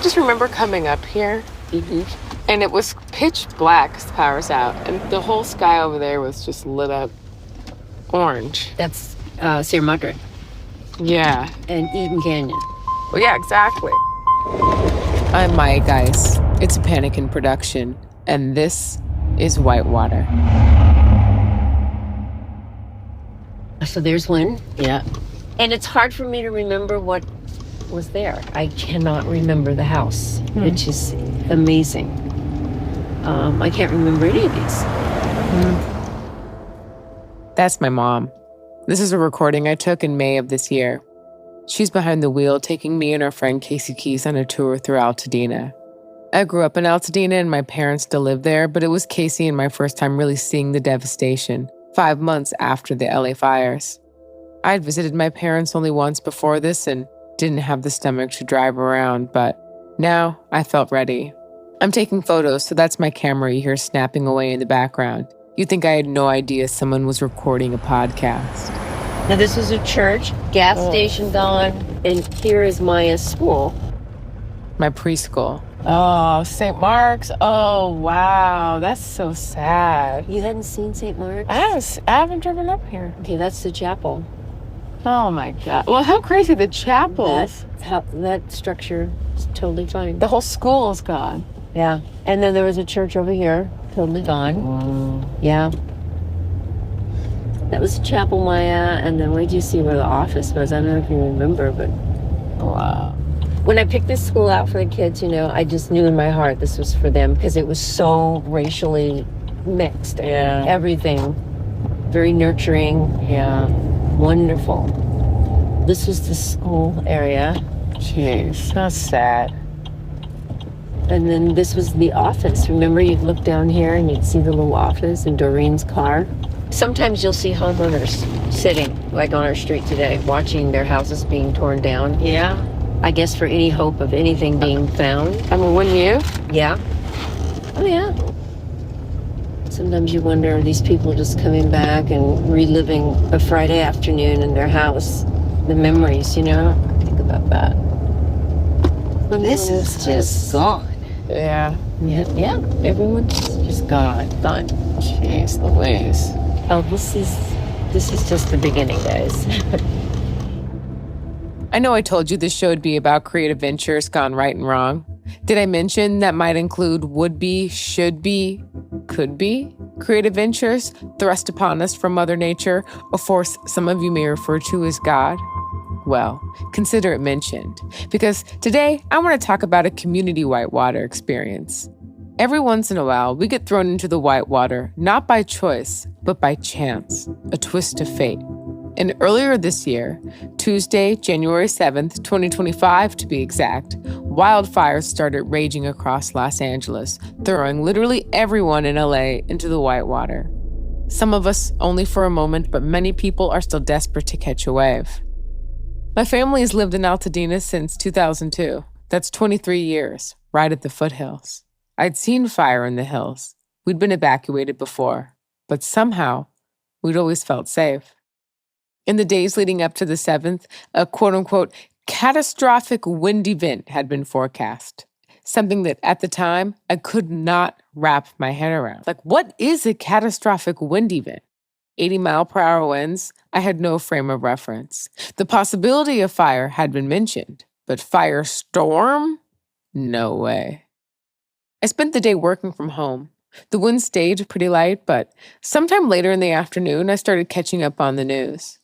just remember coming up here, and it was pitch black because the power's out, and the whole sky over there was just lit up orange. That's Sierra Madre. Yeah. And Eden Canyon. Well, yeah, exactly. I'm Maya Guice. It's a Panakin production, and this is Whitewater. So there's one. Yeah. And it's hard for me to remember what was there. I cannot remember the house, which is amazing. I can't remember any of these. That's my mom. This is a recording I took in May of this year. She's behind the wheel, taking me and our friend Kacy Keys on a tour through Altadena. I grew up in Altadena and my parents still live there, but it was Kacy and my first time really seeing the devastation, 5 months after the LA fires. I had visited my parents only once before this and didn't have the stomach to drive around, but now I felt ready. I'm taking photos, so that's my camera you hear snapping away in the background. You'd think I had no idea someone was recording a podcast. Now this is a church, gas station gone, and here is Maya's school. My preschool. Oh, St. Mark's. Oh, wow. That's so sad. You hadn't seen St. Mark's? I haven't driven up here. Okay, that's the chapel. Oh, my God. Well, how crazy the chapels. That structure is totally fine. The whole school is gone. Yeah. And then there was a church over here, totally gone. Wow. Yeah. That was the chapel, Maya. And then wait till you see where the office was. I don't know if you remember, but Wow. When I picked this school out for the kids, I just knew in my heart this was for them because it was so racially mixed. Yeah. Everything. Very nurturing. Yeah. Wonderful. This was the school area. Jeez, that's sad. And then this was the office. Remember, you'd look down here and you'd see the little office and Doreen's car. Sometimes you'll see homeowners sitting, like on our street today, watching their houses being torn down. Yeah. I guess for any hope of anything being found. I mean, wouldn't you? Yeah. Oh, yeah. Sometimes you wonder, are these people just coming back and reliving a Friday afternoon in their house? The memories, I think about that. This is just gone. Yeah. Yeah. Everyone's just gone. Jeez Louise. Oh, this is just the beginning, guys. I know I told you this show would be about creative ventures gone right and wrong. Did I mention that might include would-be, should-be, could-be creative ventures thrust upon us from Mother Nature, a force some of you may refer to as God? Well, consider it mentioned, because today I want to talk about a community whitewater experience. Every once in a while, we get thrown into the whitewater, not by choice, but by chance, a twist of fate. And earlier this year, Tuesday, January 7th, 2025 to be exact, wildfires started raging across Los Angeles, throwing literally everyone in LA into the whitewater. Some of us only for a moment, but many people are still desperate to catch a wave. My family has lived in Altadena since 2002. That's 23 years, right at the foothills. I'd seen fire in the hills. We'd been evacuated before, but somehow we'd always felt safe. In the days leading up to the 7th, a quote-unquote catastrophic wind event had been forecast. Something that at the time, I could not wrap my head around. Like, what is a catastrophic wind event? 80-mile-per-hour winds? I had no frame of reference. The possibility of fire had been mentioned, but firestorm? No way. I spent the day working from home. The wind stayed pretty light, but sometime later in the afternoon, I started catching up on the news.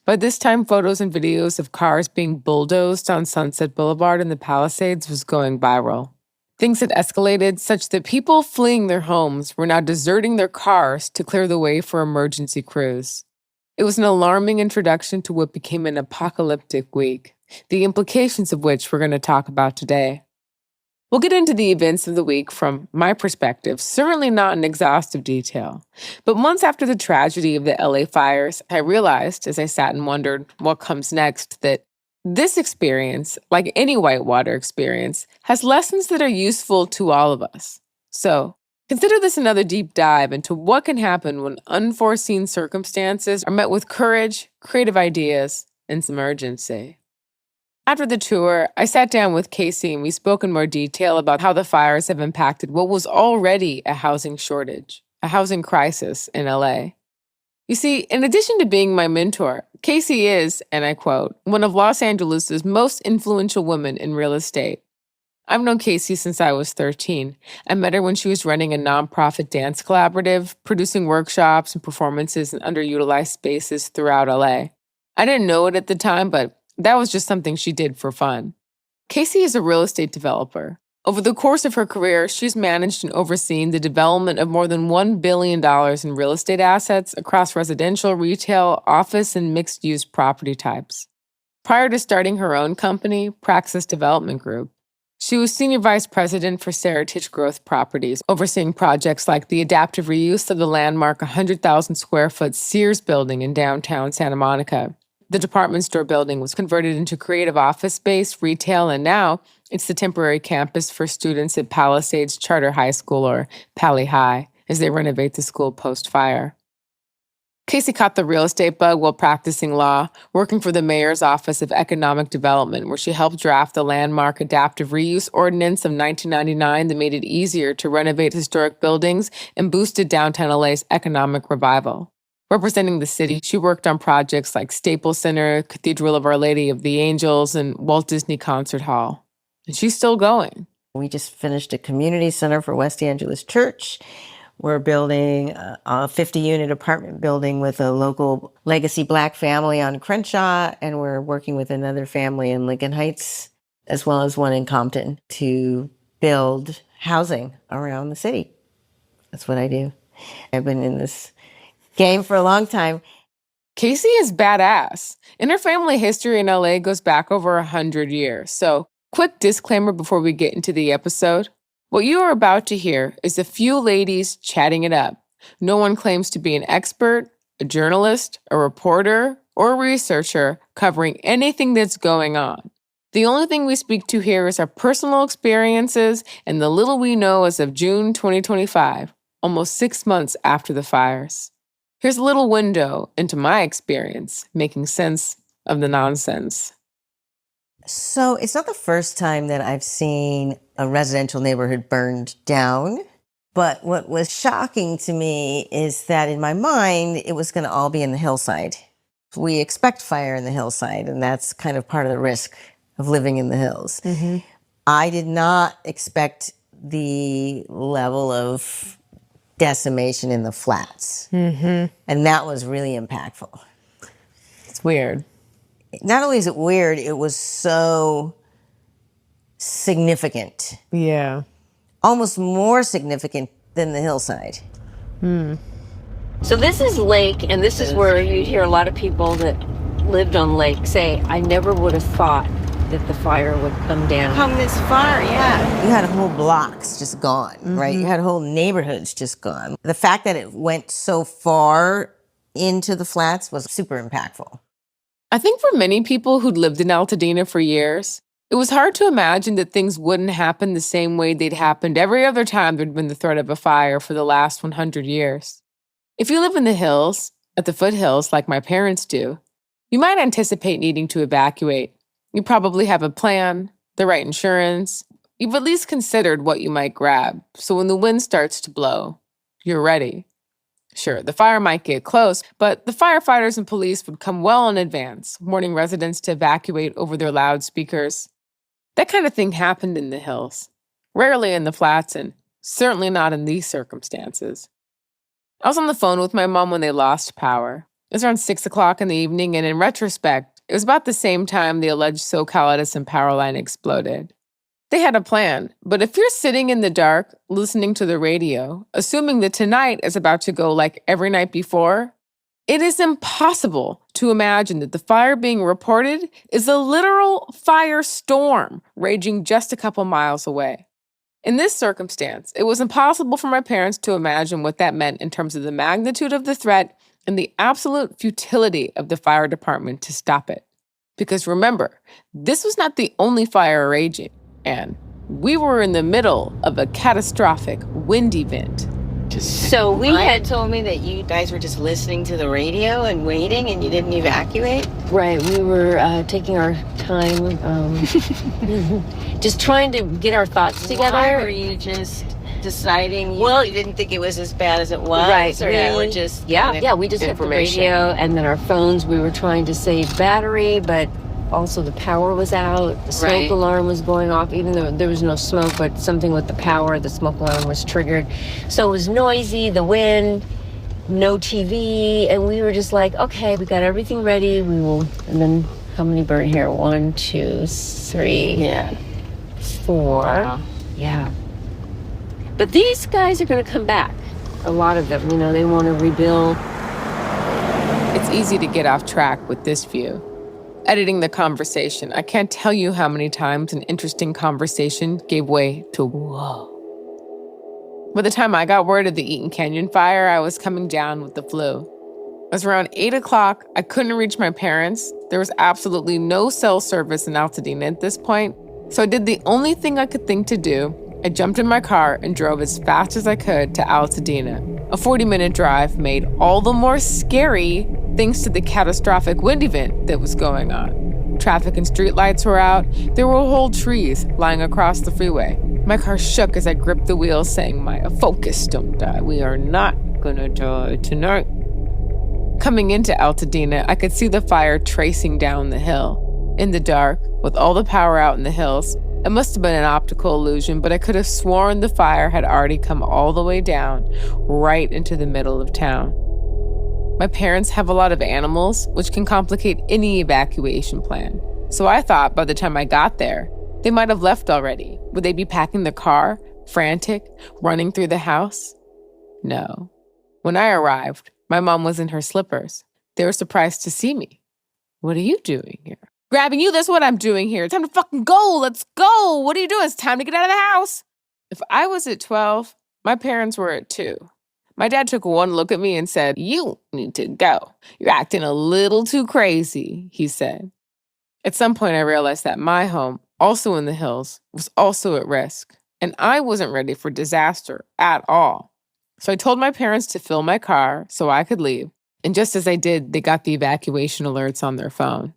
By this time, photos and videos of cars being bulldozed on Sunset Boulevard in the Palisades was going viral. Things had escalated such that people fleeing their homes were now deserting their cars to clear the way for emergency crews. It was an alarming introduction to what became an apocalyptic week, the implications of which we're going to talk about today. We'll get into the events of the week from my perspective, certainly not in exhaustive detail. But months after the tragedy of the LA fires, I realized, as I sat and wondered what comes next, that this experience, like any whitewater experience, has lessons that are useful to all of us. So consider this another deep dive into what can happen when unforeseen circumstances are met with courage, creative ideas, and some urgency. After the tour, I sat down with Kacy and we spoke in more detail about how the fires have impacted what was already a housing shortage, a housing crisis in LA. You see, in addition to being my mentor, Kacy is, and I quote, one of Los Angeles' most influential women in real estate. I've known Kacy since I was 13. I met her when she was running a nonprofit dance collaborative, producing workshops and performances in underutilized spaces throughout LA. I didn't know it at the time, but that was just something she did for fun. Kacy is a real estate developer. Over the course of her career, she's managed and overseen the development of more than $1 billion in real estate assets across residential, retail, office, and mixed-use property types. Prior to starting her own company, Praxis Development Group, she was Senior Vice President for Seritage Growth Properties, overseeing projects like the adaptive reuse of the landmark 100,000 square foot Sears building in downtown Santa Monica. The department store building was converted into creative office space, retail, and now it's the temporary campus for students at Palisades Charter High School, or Pali High, as they renovate the school post-fire. Kacy caught the real estate bug while practicing law, working for the mayor's Office of Economic Development, where she helped draft the landmark adaptive reuse ordinance of 1999 that made it easier to renovate historic buildings and boosted downtown LA's economic revival. Representing the city, she worked on projects like Staples Center, Cathedral of Our Lady of the Angels, and Walt Disney Concert Hall. And she's still going. We just finished a community center for West Angeles Church. We're building a 50-unit apartment building with a local legacy Black family on Crenshaw, and we're working with another family in Lincoln Heights, as well as one in Compton, to build housing around the city. That's what I do. I've been in this game for a long time. Kacy is badass, and her family history in LA goes back over 100 years. So, quick disclaimer before we get into the episode. What you are about to hear is a few ladies chatting it up. No one claims to be an expert, a journalist, a reporter, or a researcher covering anything that's going on. The only thing we speak to here is our personal experiences and the little we know as of June 2025, almost 6 months after the fires. Here's a little window into my experience, making sense of the nonsense. So it's not the first time that I've seen a residential neighborhood burned down. But what was shocking to me is that in my mind, it was going to all be in the hillside. We expect fire in the hillside, and that's kind of part of the risk of living in the hills. Mm-hmm. I did not expect the level of decimation in the flats. Mm-hmm. And that was really impactful. It's weird. Not only is it weird, it was so significant. Yeah. Almost more significant than the hillside. So this is Lake, and this is where you hear a lot of people that lived on Lake say, I never would have thought that the fire would come down. Come this far, yeah. You had whole blocks just gone, right? You had whole neighborhoods just gone. The fact that it went so far into the flats was super impactful. I think for many people who'd lived in Altadena for years, it was hard to imagine that things wouldn't happen the same way they'd happened every other time there'd been the threat of a fire for the last 100 years. If you live in the hills, at the foothills like my parents do, you might anticipate needing to evacuate. You probably have a plan, the right insurance. You've at least considered what you might grab, so when the wind starts to blow, you're ready. Sure, the fire might get close, but the firefighters and police would come well in advance, warning residents to evacuate over their loudspeakers. That kind of thing happened in the hills, rarely in the flats, and certainly not in these circumstances. I was on the phone with my mom when they lost power. It was around 6 o'clock in the evening, and in retrospect, it was about the same time the alleged SoCal Edison power line exploded. They had a plan, but if you're sitting in the dark, listening to the radio, assuming that tonight is about to go like every night before, it is impossible to imagine that the fire being reported is a literal firestorm raging just a couple miles away. In this circumstance, it was impossible for my parents to imagine what that meant in terms of the magnitude of the threat and the absolute futility of the fire department to stop it. Because remember, this was not the only fire raging, and we were in the middle of a catastrophic wind event. So we had told me that you guys were just listening to the radio and waiting, and you didn't evacuate. Right, we were taking our time, just trying to get our thoughts together. Why were you just deciding you didn't think it was as bad as it was? Right, or you were just we just had the radio and then our phones. We were trying to save battery, but also the power was out. The smoke alarm was going off, even though there was no smoke, but something with the power, the smoke alarm was triggered. So it was noisy, the wind, no TV, and we were just like, okay, we got everything ready. We will, and then how many burned here? 1, 2, 3, 4. Wow. Yeah. But these guys are going to come back. A lot of them, they want to rebuild. It's easy to get off track with this view. Editing the conversation, I can't tell you how many times an interesting conversation gave way to whoa. By the time I got word of the Eaton Canyon fire, I was coming down with the flu. It was around 8 o'clock. I couldn't reach my parents. There was absolutely no cell service in Altadena at this point. So I did the only thing I could think to do. I jumped in my car and drove as fast as I could to Altadena. A 40-minute drive made all the more scary thanks to the catastrophic wind event that was going on. Traffic and streetlights were out. There were whole trees lying across the freeway. My car shook as I gripped the wheel, saying, Maya, focus, don't die. We are not gonna die tonight. Coming into Altadena, I could see the fire tracing down the hill. In the dark, with all the power out in the hills, it must have been an optical illusion, but I could have sworn the fire had already come all the way down, right into the middle of town. My parents have a lot of animals, which can complicate any evacuation plan. So I thought by the time I got there, they might have left already. Would they be packing the car, frantic, running through the house? No. When I arrived, my mom was in her slippers. They were surprised to see me. What are you doing here? Grabbing you, that's what I'm doing here. It's time to fucking go. Let's go. What are you doing? It's time to get out of the house. If I was at 12, my parents were at 2. My dad took one look at me and said, you need to go. You're acting a little too crazy, he said. At some point, I realized that my home, also in the hills, was also at risk. And I wasn't ready for disaster at all. So I told my parents to fill my car so I could leave. And just as I did, they got the evacuation alerts on their phone.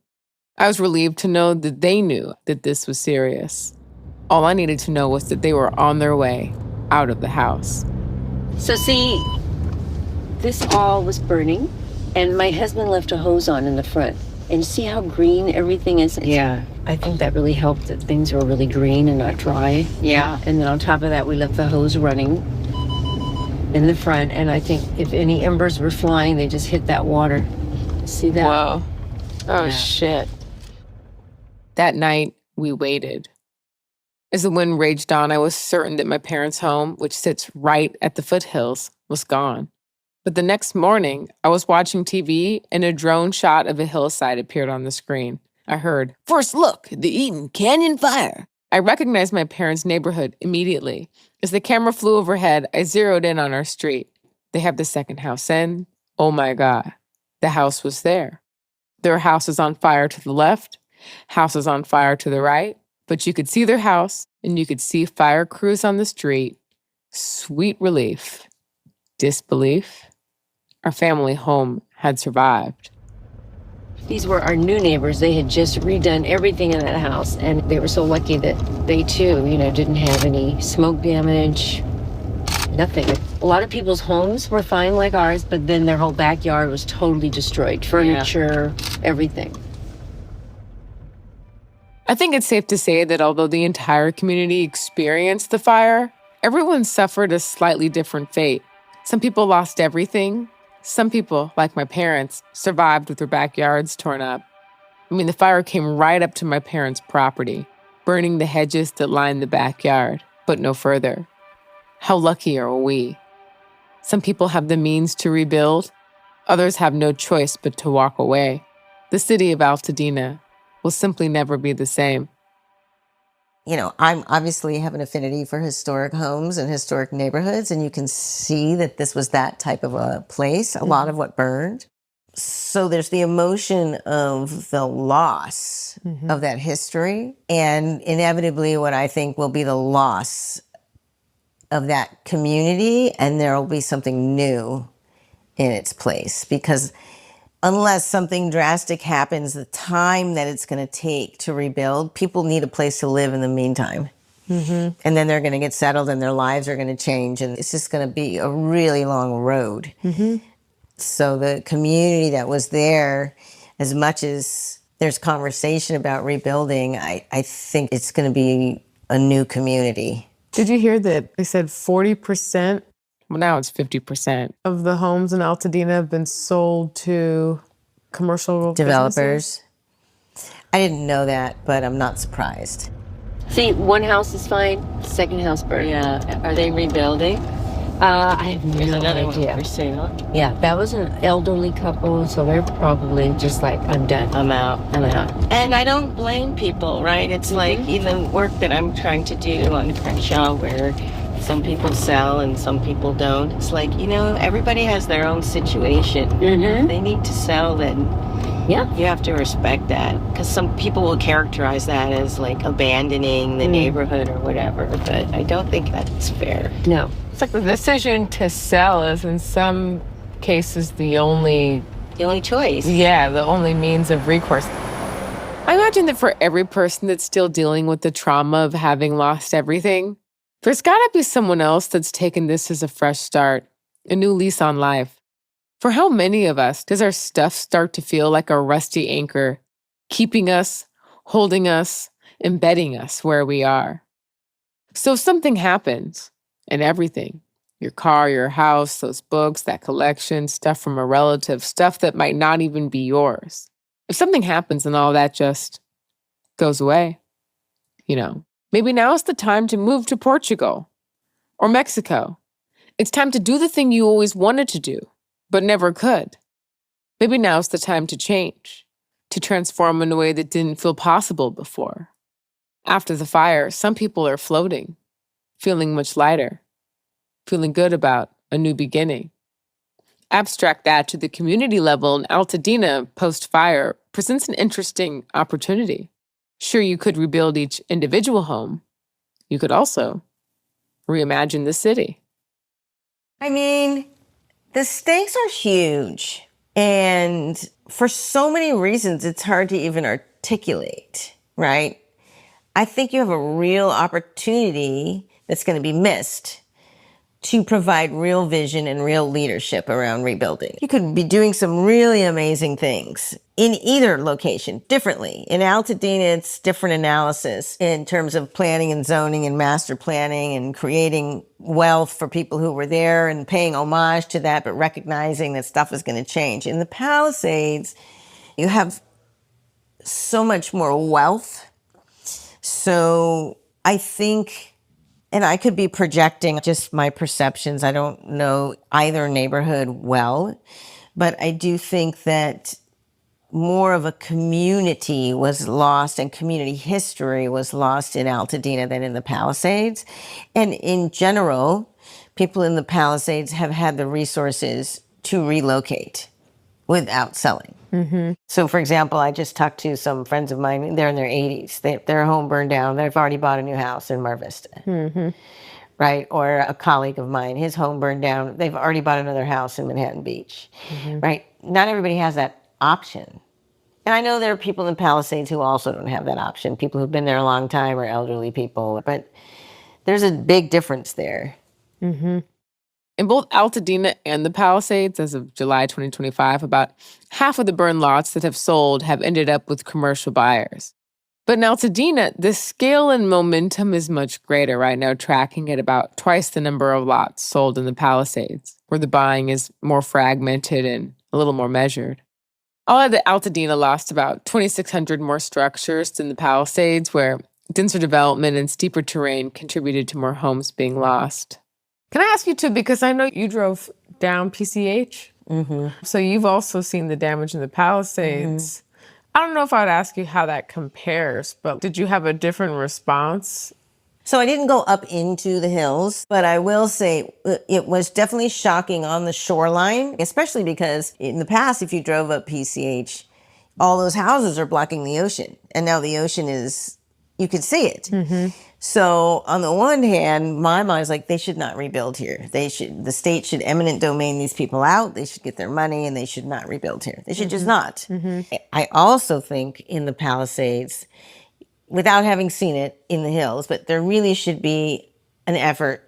I was relieved to know that they knew that this was serious. All I needed to know was that they were on their way out of the house. So see, this all was burning, and my husband left a hose on in the front. And see how green everything is? Yeah. I think that really helped that things were really green and not dry. Yeah. And then on top of that, we left the hose running in the front. And I think if any embers were flying, they just hit that water. See that? Whoa. Oh, Yeah. shit. That night, we waited. As the wind raged on, I was certain that my parents' home, which sits right at the foothills, was gone. But the next morning, I was watching TV and a drone shot of a hillside appeared on the screen. I heard, "First look, the Eaton Canyon fire." I recognized my parents' neighborhood immediately. As the camera flew overhead, I zeroed in on our street. They have the second house in. Oh my God, the house was there. There were houses on fire to the left, houses on fire to the right, but you could see their house and you could see fire crews on the street. Sweet relief. Disbelief. Our family home had survived. These were our new neighbors. They had just redone everything in that house, and they were so lucky that they too, didn't have any smoke damage, nothing. A lot of people's homes were fine like ours, but then their whole backyard was totally destroyed. Furniture, everything. I think it's safe to say that although the entire community experienced the fire, everyone suffered a slightly different fate. Some people lost everything. Some people, like my parents, survived with their backyards torn up. The fire came right up to my parents' property, burning the hedges that lined the backyard, but no further. How lucky are we? Some people have the means to rebuild. Others have no choice but to walk away. The city of Altadena will simply never be the same. I'm obviously have an affinity for historic homes and historic neighborhoods, and you can see that this was that type of a place, a lot of what burned. So there's the emotion of the loss of that history, and inevitably what I think will be the loss of that community, and there will be something new in its place. Because unless something drastic happens, the time that it's going to take to rebuild, people need a place to live in the meantime. And then they're going to get settled and their lives are going to change. And it's just going to be a really long road. So the community that was there, as much as there's conversation about rebuilding, I think it's going to be a new community. Did you hear that they said 40%, well now it's 50%, of the homes in Altadena have been sold to commercial Developers. businesses? I didn't know that, but I'm not surprised. See, one house is fine, second house burned. Yeah. Are they rebuilding? I have There's no another one idea. for sale. Yeah, that was an elderly couple, so they're probably just like, I'm done. I'm out. I'm out. And I don't blame people, right? It's like even work that I'm trying to do on Crenshaw where some people sell and some people don't. It's like, everybody has their own situation. If they need to sell, then Yeah. you have to respect that. Because some people will characterize that as like abandoning the neighborhood or whatever. But I don't think that's fair. No. It's like the decision to sell is in some cases the only choice. the only means of recourse. I imagine that for every person that's still dealing with the trauma of having lost everything, there's got to be someone else that's taken this as a fresh start, a new lease on life. For how many of us does our stuff start to feel like a rusty anchor, keeping us, holding us, embedding us where we are? So if something happens, and everything, your car, your house, those books, that collection, stuff from a relative, stuff that might not even be yours. If something happens and all that just goes away, maybe now is the time to move to Portugal or Mexico. It's time to do the thing you always wanted to do, but never could. Maybe now's the time to change, to transform in a way that didn't feel possible before. After the fire, some people are floating, feeling much lighter, feeling good about a new beginning. Abstract that to the community level, and Altadena, post-fire, presents an interesting opportunity. Sure, you could rebuild each individual home. You could also reimagine the city. I mean, the stakes are huge. And for so many reasons, it's hard to even articulate, right? I think you have a real opportunity that's going to be missed to provide real vision and real leadership around rebuilding. You could be doing some really amazing things in either location differently. In Altadena, it's different analysis in terms of planning and zoning and master planning and creating wealth for people who were there and paying homage to that, but recognizing that stuff is going to change. In the Palisades, you have so much more wealth. So I think, and I could be projecting just my perceptions. I don't know either neighborhood well, but I do think that more of a community was lost and community history was lost in Altadena than in the Palisades. And in general, people in the Palisades have had the resources to relocate without selling. So, for example, I just talked to some friends of mine. They're in their 80s. Their home burned down. They've already bought a new house in Mar Vista, right? Or a colleague of mine, his home burned down. They've already bought another house in Manhattan Beach, right? Not everybody has that option. And I know there are people in Palisades who also don't have that option, people who've been there a long time or elderly people, but there's a big difference there. In both Altadena and the Palisades, as of July 2025, about half of the burned lots that have sold have ended up with commercial buyers. But in Altadena, the scale and momentum is much greater right now, tracking at about twice the number of lots sold in the Palisades, where the buying is more fragmented and a little more measured. All of the Altadena lost about 2,600 more structures than the Palisades, where denser development and steeper terrain contributed to more homes being lost. Can I ask you too, because I know you drove down PCH, so you've also seen the damage in the Palisades. I don't know if I'd ask you how that compares, but did you have a different response? So I didn't go up into the hills, but I will say it was definitely shocking on the shoreline, especially because in the past, if you drove up PCH, all those houses are blocking the ocean. And now the ocean is, You could see it. So on the one hand, my mind's like, they should not rebuild here. The state should eminent domain these people out. They should get their money and they should not rebuild here. They should just not. I also think in the Palisades, without having seen it in the hills, but there really should be an effort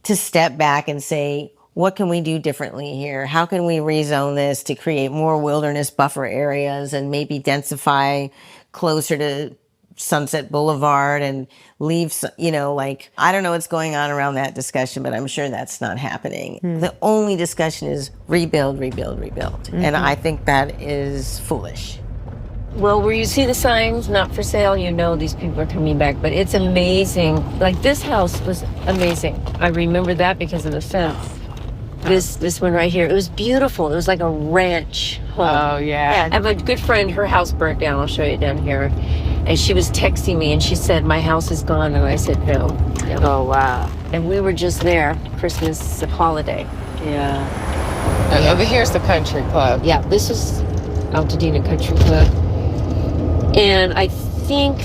to step back and say, what can we do differently here? How can we rezone this to create more wilderness buffer areas and maybe densify closer to Sunset Boulevard and leave, I don't know what's going on around that discussion, but I'm sure that's not happening. The only discussion is rebuild, rebuild, rebuild. And I think that is foolish. Well, where you see the signs, not for sale, you know these people are coming back. But it's amazing. Like, this house was amazing. I remember that because of the fence. This one right here, it was beautiful. It was like a ranch home. Oh, yeah. I have a good friend, her house burnt down. I'll show you down here. And she was texting me and she said, my house is gone. And I said, no. Oh, wow. And we were just there, Christmas holiday. Yeah. Over here's the country club. Yeah, this is Altadena Country Club. And I think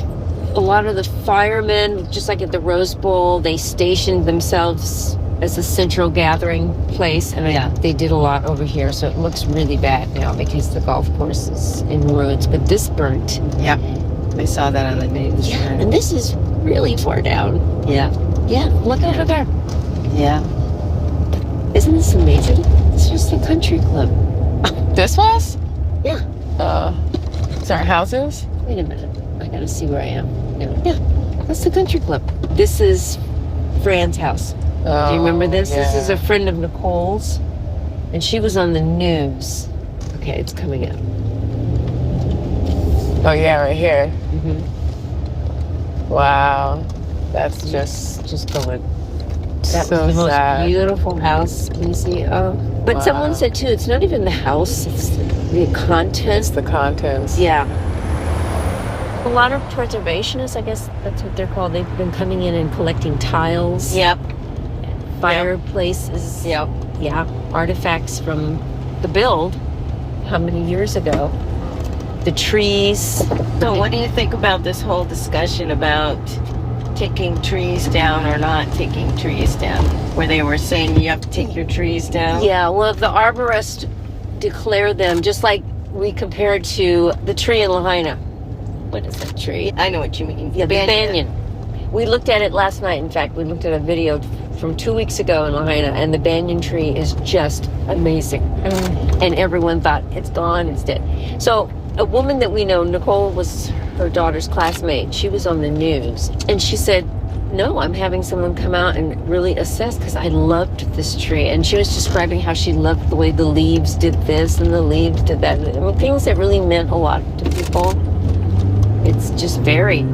a lot of the firemen, just like at the Rose Bowl, they stationed themselves as a central gathering place. And they did a lot over here. So it looks really bad now because the golf course is in ruins. But this burnt. Yeah. I saw that on the news. Yeah, and this is really far down. Yeah. Yeah, look over there. Yeah. Isn't this amazing? It's just a country club. This was? Yeah. Is our houses? Wait a minute. I gotta see where I am. No. Yeah, that's the country club. This is Fran's house. Do you remember this? Yeah. This is a friend of Nicole's. And she was on the news. Okay, it's coming up. Oh, yeah, right here. Mm-hmm. Wow. That's just going. That so was the most sad. beautiful house. Can you see? Oh, but Wow. someone said too, it's not even the house; it's the contents. It's the contents. Yeah. A lot of preservationists, I guess that's what they're called. They've been coming in and collecting tiles. Yep. Fireplaces. Yep. Yeah. Artifacts from the build. How many years ago? The trees. So what do you think about this whole discussion about taking trees down or not taking trees down? Where they were saying you have to take your trees down? Yeah, well, the arborists declare them, just like we compared to the tree in Lahaina. What is that tree? I know what you mean. Yeah, the banyan. We looked at it last night. In fact, we looked at a video from 2 weeks ago in Lahaina, and the banyan tree is just amazing. And everyone thought, it's gone, it's dead. So a woman that we know, Nicole was her daughter's classmate. She was on the news, and she said, no, I'm having someone come out and really assess because I loved this tree. And she was describing how she loved the way the leaves did this and the leaves did that. I mean, things that really meant a lot to people. It's just varied,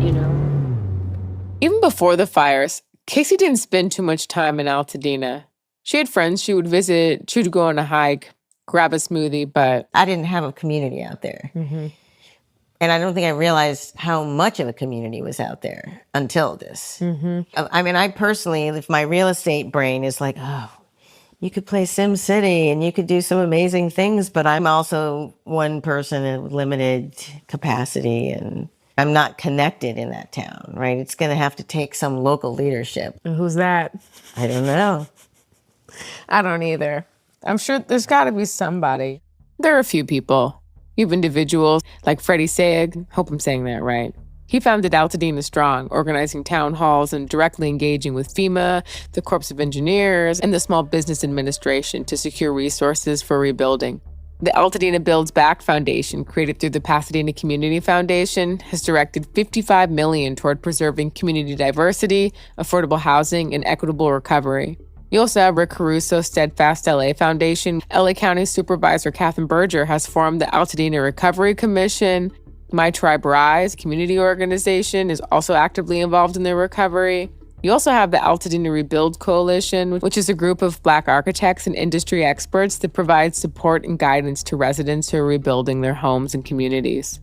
Even before the fires, Kacy didn't spend too much time in Altadena. She had friends she would visit, she would go on a hike, grab a smoothie, but I didn't have a community out there. And I don't think I realized how much of a community was out there until this. I mean, I personally, if my real estate brain is like, oh, you could play Sim City and you could do some amazing things, but I'm also one person with limited capacity and I'm not connected in that town, right? It's going to have to take some local leadership. and who's that? I don't know. I don't either. I'm sure there's got to be somebody. There are a few people. You have individuals like Freddie Sayeg, hope I'm saying that right. He founded Altadena Strong, organizing town halls and directly engaging with FEMA, the Corps of Engineers, and the Small Business Administration to secure resources for rebuilding. The Altadena Builds Back Foundation, created through the Pasadena Community Foundation, has directed $55 million toward preserving community diversity, affordable housing, and equitable recovery. You also have Rick Caruso's Steadfast LA Foundation. LA County Supervisor Catherine Berger has formed the Altadena Recovery Commission. My Tribe Rise community organization is also actively involved in their recovery. You also have the Altadena Rebuild Coalition, which is a group of Black architects and industry experts that provide support and guidance to residents who are rebuilding their homes and communities.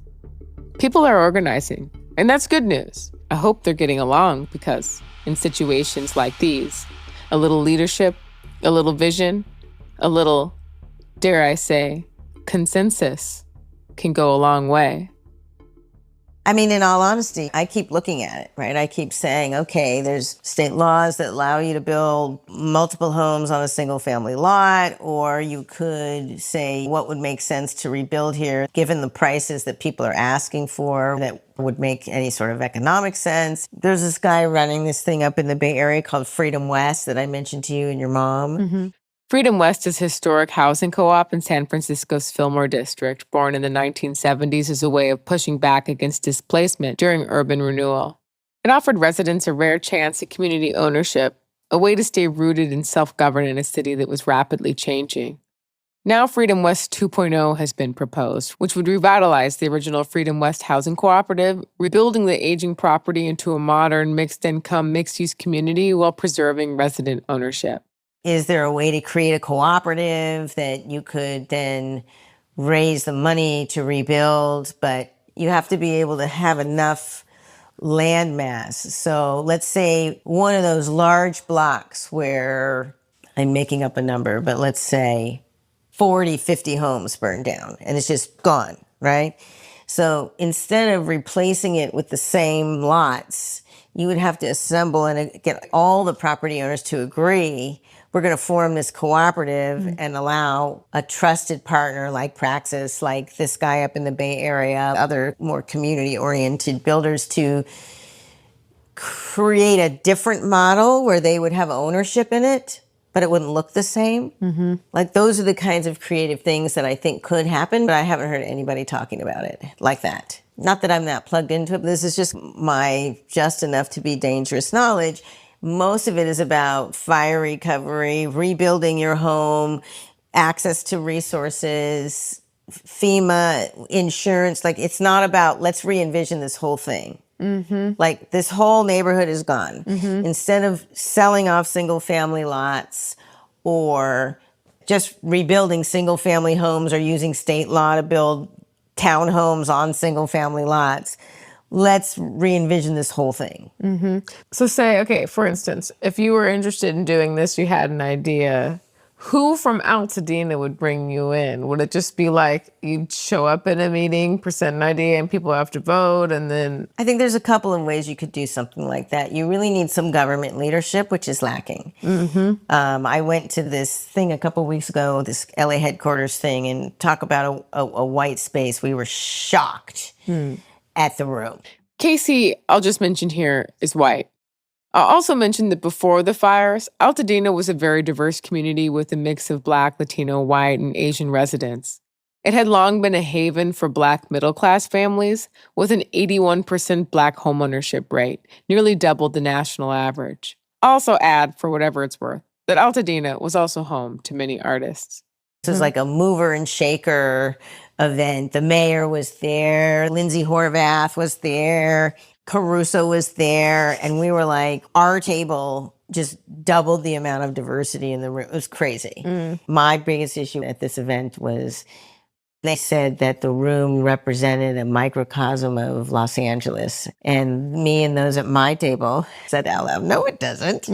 People are organizing, and that's good news. I hope they're getting along because in situations like these, a little leadership, a little vision, a little, dare I say, consensus can go a long way. I mean, in all honesty, I keep looking at it, right? I keep saying, okay, there's state laws that allow you to build multiple homes on a single family lot, or you could say what would make sense to rebuild here, given the prices that people are asking for that would make any sort of economic sense. There's this guy running this thing up in the Bay Area called Freedom West that I mentioned to you and your mom. Freedom West is a historic housing co-op in San Francisco's Fillmore district, born in the 1970s as a way of pushing back against displacement during urban renewal. It offered residents a rare chance at community ownership, a way to stay rooted and self-govern in a city that was rapidly changing. Now Freedom West 2.0 has been proposed, which would revitalize the original Freedom West housing cooperative, rebuilding the aging property into a modern, mixed-income, mixed-use community while preserving resident ownership. Is there a way to create a cooperative that you could then raise the money to rebuild, but you have to be able to have enough land mass. So let's say one of those large blocks where, I'm making up a number, but let's say 40, 50 homes burned down and it's just gone, right? So instead of replacing it with the same lots, you would have to assemble and get all the property owners to agree, we're going to form this cooperative and allow a trusted partner like Praxis, like this guy up in the Bay Area, other more community-oriented builders to create a different model where they would have ownership in it, but it wouldn't look the same. Like those are the kinds of creative things that I think could happen, but I haven't heard anybody talking about it like that. Not that I'm not plugged into it, but this is just my just enough to be dangerous knowledge. Most of it is about fire recovery, rebuilding your home, access to resources, FEMA, insurance. Like it's not about let's re-envision this whole thing. Like this whole neighborhood is gone. Instead of selling off single family lots or just rebuilding single family homes or using state law to build townhomes on single family lots, let's re-envision this whole thing. So say, okay, for instance, if you were interested in doing this, you had an idea, who from Altadena would bring you in? Would it just be like you'd show up in a meeting, present an idea, and people have to vote, and then... I think there's a couple of ways you could do something like that. You really need some government leadership, which is lacking. I went to this thing a couple weeks ago, this LA headquarters thing, and talk about a white space. We were shocked at the room. Kacy, I'll just mention here, is white. I'll also mention that before the fires, Altadena was a very diverse community with a mix of Black, Latino, white, and Asian residents. It had long been a haven for Black middle-class families, with an 81% Black homeownership rate, nearly double the national average. Also add, for whatever it's worth, that Altadena was also home to many artists. This was like a mover and shaker event. The mayor was there, Lindsay Horvath was there, Caruso was there, and we were like, our table just doubled the amount of diversity in the room. It was crazy. My biggest issue at this event was they said that the room represented a microcosm of Los Angeles. And me and those at my table said out loud, no, it doesn't.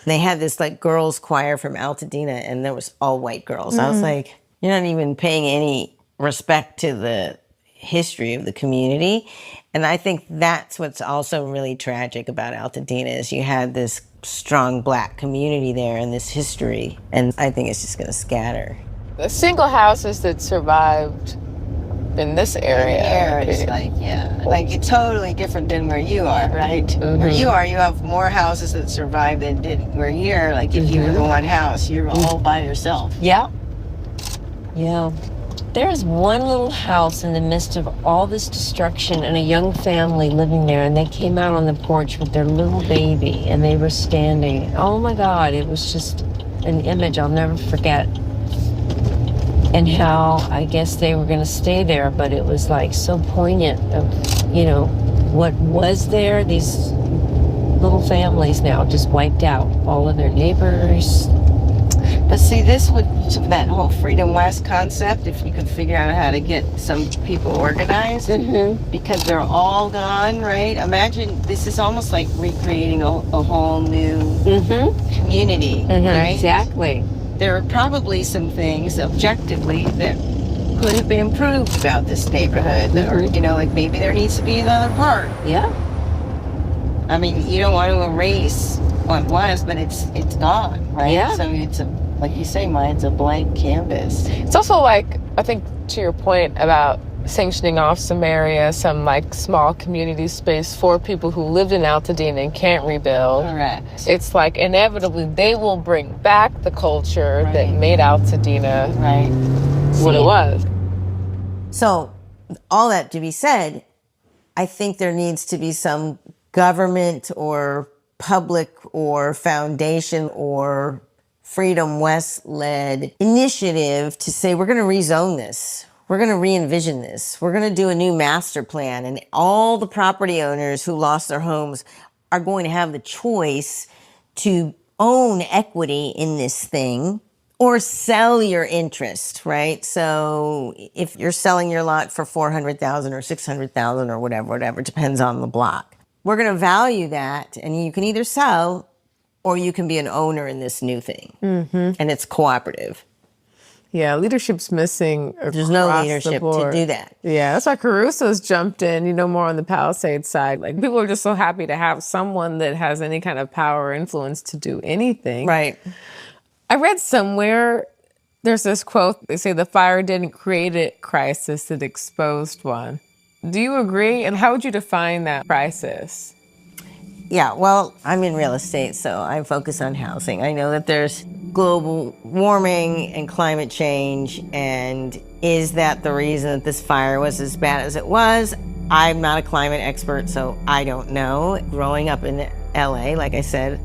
They had this like girls choir from Altadena, and there was all white girls. I was like, you're not even paying any respect to the history of the community. And I think that's what's also really tragic about Altadena is you had this strong Black community there and this history. And I think it's just going to scatter. The single houses that survived in this area. It's like, like it's totally different than where you are, right? Where you are, you have more houses that survived than did where you're. Like if you were the one house, you're all by yourself. Yeah. There's one little house in the midst of all this destruction and a young family living there, and they came out on the porch with their little baby and they were standing. Oh my God, it was just an image I'll never forget. And how I guess they were gonna stay there, but it was like so poignant of, you know, what was there, these little families now just wiped out, all of their neighbors. But see, this would, that whole Freedom West concept, if you could figure out how to get some people organized, because they're all gone, right? Imagine, this is almost like recreating a whole new community, right? Exactly. There are probably some things objectively that could have been improved about this neighborhood? Or, you know, like maybe there needs to be another park. Yeah. I mean, you don't want to erase what was, but it's gone, right? Yeah. So it's like you say, Maya, it's a blank canvas. It's also like, I think to your point about sanctioning off some area, some like small community space for people who lived in Altadena and can't rebuild. Correct. It's like inevitably they will bring back the culture that made Altadena what it was. So, all that to be said, I think there needs to be some government or public or foundation or Freedom West-led initiative to say, we're going to rezone this. We're going to re-envision this. We're going to do a new master plan. And all the property owners who lost their homes are going to have the choice to own equity in this thing or sell your interest, right? So if you're selling your lot for $400,000 or $600,000 or whatever, it depends on the block. We're going to value that, and you can either sell or you can be an owner in this new thing. Mm-hmm. And it's cooperative. Yeah, leadership's missing. There's no leadership to do that. Yeah, that's why Caruso's jumped in, you know, more on the Palisades side. Like, people are just so happy to have someone that has any kind of power or influence to do anything. Right. I read somewhere, there's this quote, they say the fire didn't create a crisis, it exposed one. Do you agree? And how would you define that crisis? Yeah, well, I'm in real estate, so I focus on housing. I know that there's global warming and climate change, and is that the reason that this fire was as bad as it was? I'm not a climate expert, so I don't know. Growing up in LA, like I said,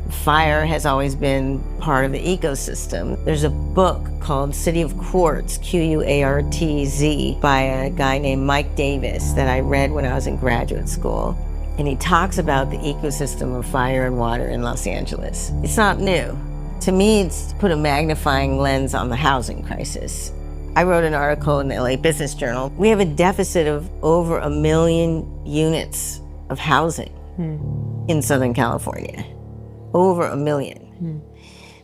fire has always been part of the ecosystem. There's a book called City of Quartz, Quartz, by a guy named Mike Davis that I read when I was in graduate school. And he talks about the ecosystem of fire and water in Los Angeles. It's not new. To me, it's put a magnifying lens on the housing crisis. I wrote an article in the LA Business Journal. We have a deficit of over 1 million units of housing in Southern California. Over 1 million.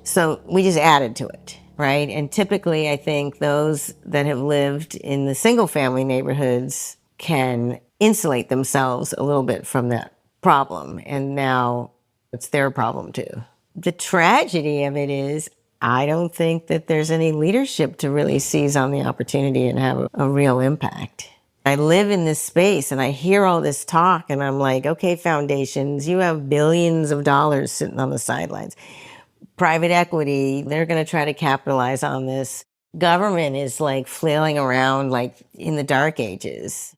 So we just added to it, right? And typically, I think those that have lived in the single family neighborhoods can insulate themselves a little bit from that problem. And now it's their problem too. The tragedy of it is, I don't think that there's any leadership to really seize on the opportunity and have a real impact. I live in this space and I hear all this talk and I'm like, okay, foundations, you have billions of dollars sitting on the sidelines. Private equity, they're going to try to capitalize on this. Government is like flailing around like in the dark ages.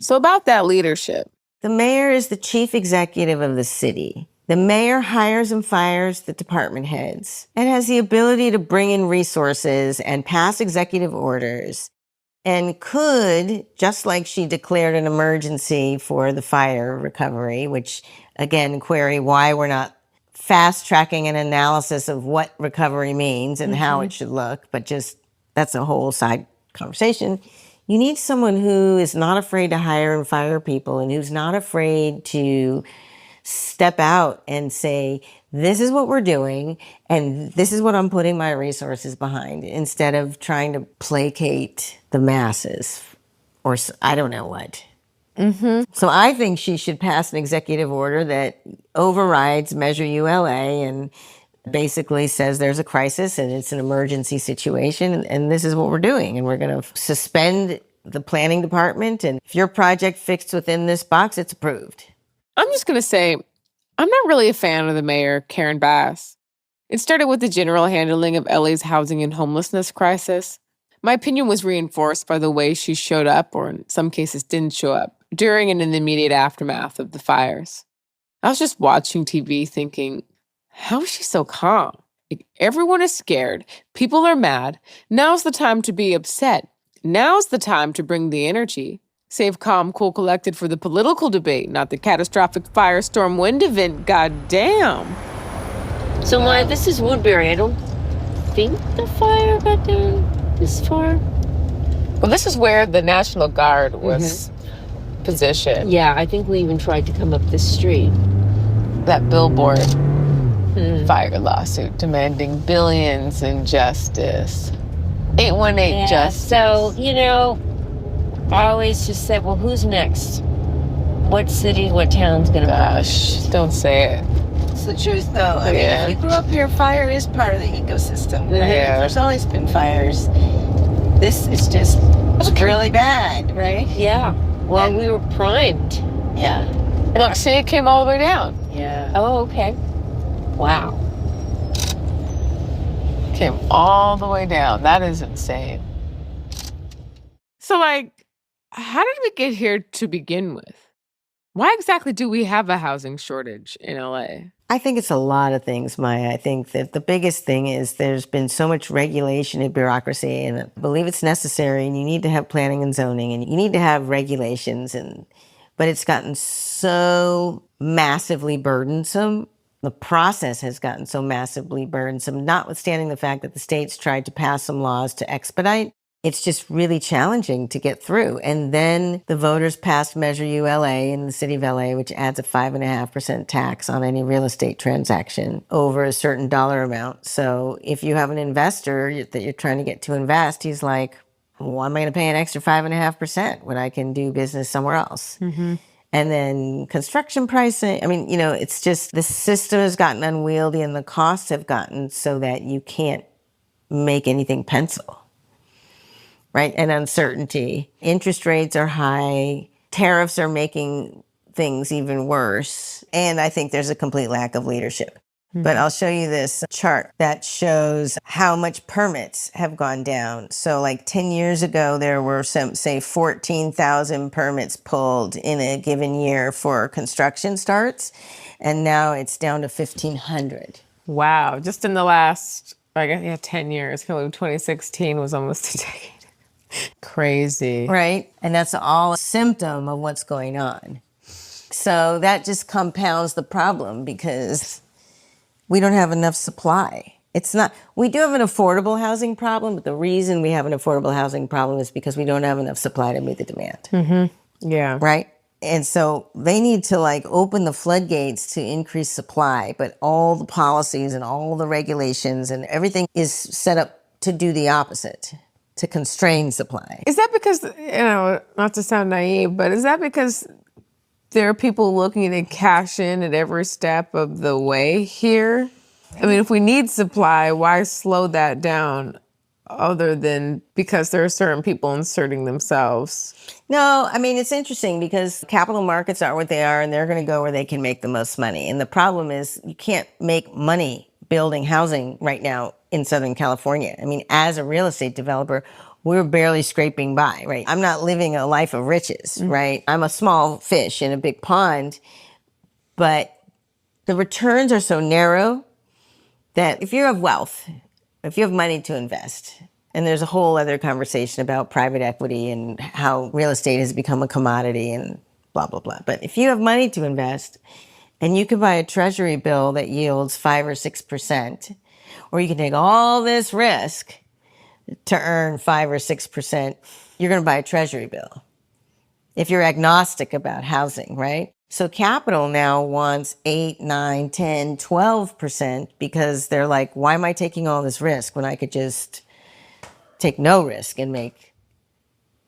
So about that leadership. The mayor is the chief executive of the city. The mayor hires and fires the department heads and has the ability to bring in resources and pass executive orders, and could, just like she declared an emergency for the fire recovery, which again, query why we're not fast tracking an analysis of what recovery means and how it should look, but just that's a whole side conversation. You need someone who is not afraid to hire and fire people and who's not afraid to step out and say, this is what we're doing and this is what I'm putting my resources behind, instead of trying to placate the masses or I don't know what. So I think she should pass an executive order that overrides Measure ULA and basically says there's a crisis and it's an emergency situation and this is what we're doing, and we're going to suspend the planning department, and if your project fits within this box, it's approved. I'm just going to say, I'm not really a fan of the mayor, Karen Bass. It started with the general handling of LA's housing and homelessness crisis. My opinion was reinforced by the way she showed up, or in some cases didn't show up, during and in the immediate aftermath of the fires. I was just watching TV thinking, how is she so calm? Like, everyone is scared. People are mad. Now's the time to be upset. Now's the time to bring the energy. Save calm, cool, collected for the political debate, not the catastrophic firestorm wind event. Goddamn. So, Maya, this is Woodbury. I don't think the fire got down this far. Well, this is where the National Guard was positioned. Yeah, I think we even tried to come up this street. That billboard fire lawsuit demanding billions in justice. 818 Yeah, just. so, I always just said, well, who's next? What city, what town's gonna Gosh, don't say it. It's the truth, though. I mean, if you grew up here, fire is part of the ecosystem. Yeah. There's always been fires. This is just really bad, right? Yeah. Well, we were primed. Yeah. Look, see, it came all the way down. Yeah. Oh, okay. Wow. Came all the way down. That is insane. So, like, how did we get here to begin with? Why exactly do we have a housing shortage in LA? I think it's a lot of things, Maya. I think that the biggest thing is there's been so much regulation and bureaucracy, and I believe it's necessary, and you need to have planning and zoning, and you need to have regulations, but it's gotten so massively burdensome. The process has gotten so massively burdensome, notwithstanding the fact that the states tried to pass some laws to expedite. It's just really challenging to get through. And then the voters passed Measure ULA in the city of LA, which adds a 5.5% tax on any real estate transaction over a certain dollar amount. So if you have an investor that you're trying to get to invest, he's like, why am I going to pay an extra 5.5% when I can do business somewhere else? Mm-hmm. And then construction pricing. I mean, it's just the system has gotten unwieldy and the costs have gotten so that you can't make anything pencil. Right? And uncertainty. Interest rates are high. Tariffs are making things even worse. And I think there's a complete lack of leadership. Mm-hmm. But I'll show you this chart that shows how much permits have gone down. So like 10 years ago, there were say 14,000 permits pulled in a given year for construction starts. And now it's down to 1,500. Wow. Just in the last, 10 years. I feel like 2016 was almost a decade. Crazy. Right? And that's all a symptom of what's going on. So that just compounds the problem because we don't have enough supply. We do have an affordable housing problem, but the reason we have an affordable housing problem is because we don't have enough supply to meet the demand. Mm-hmm. Yeah. Right? And so they need to open the floodgates to increase supply, but all the policies and all the regulations and everything is set up to do the opposite. To constrain supply. Is that because, not to sound naive, but is that because there are people looking to cash in at every step of the way here? I mean, if we need supply, why slow that down other than because there are certain people inserting themselves? No, I mean, it's interesting because capital markets are what they are and they're going to go where they can make the most money. And the problem is you can't make money building housing right now in Southern California. I mean, as a real estate developer, we're barely scraping by, right? I'm not living a life of riches, right? I'm a small fish in a big pond, but the returns are so narrow that if you have wealth, if you have money to invest, and there's a whole other conversation about private equity and how real estate has become a commodity and blah, blah, blah. But if you have money to invest and you can buy a treasury bill that yields 5 or 6%, or you can take all this risk to earn 5 or 6%, you're going to buy a treasury bill. If you're agnostic about housing, right? So capital now wants 8, 9, 10, 12% because they're like, why am I taking all this risk when I could just take no risk and make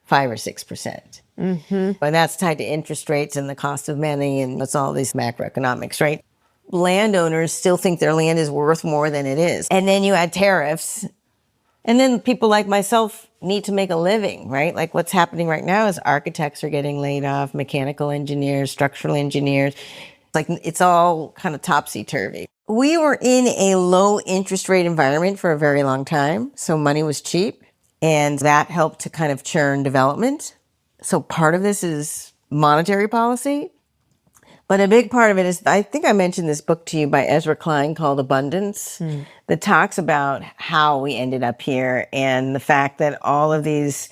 5 or 6%? Mm-hmm. And that's tied to interest rates and the cost of money, and it's all these macroeconomics, right? Landowners still think their land is worth more than it is. And then you add tariffs. And then people like myself need to make a living, right? Like what's happening right now is architects are getting laid off, mechanical engineers, structural engineers. It's all kind of topsy-turvy. We were in a low interest rate environment for a very long time, so money was cheap, and that helped to kind of churn development. So part of this is monetary policy, but a big part of it is, I think I mentioned this book to you by Ezra Klein called Abundance, that talks about how we ended up here and the fact that all of these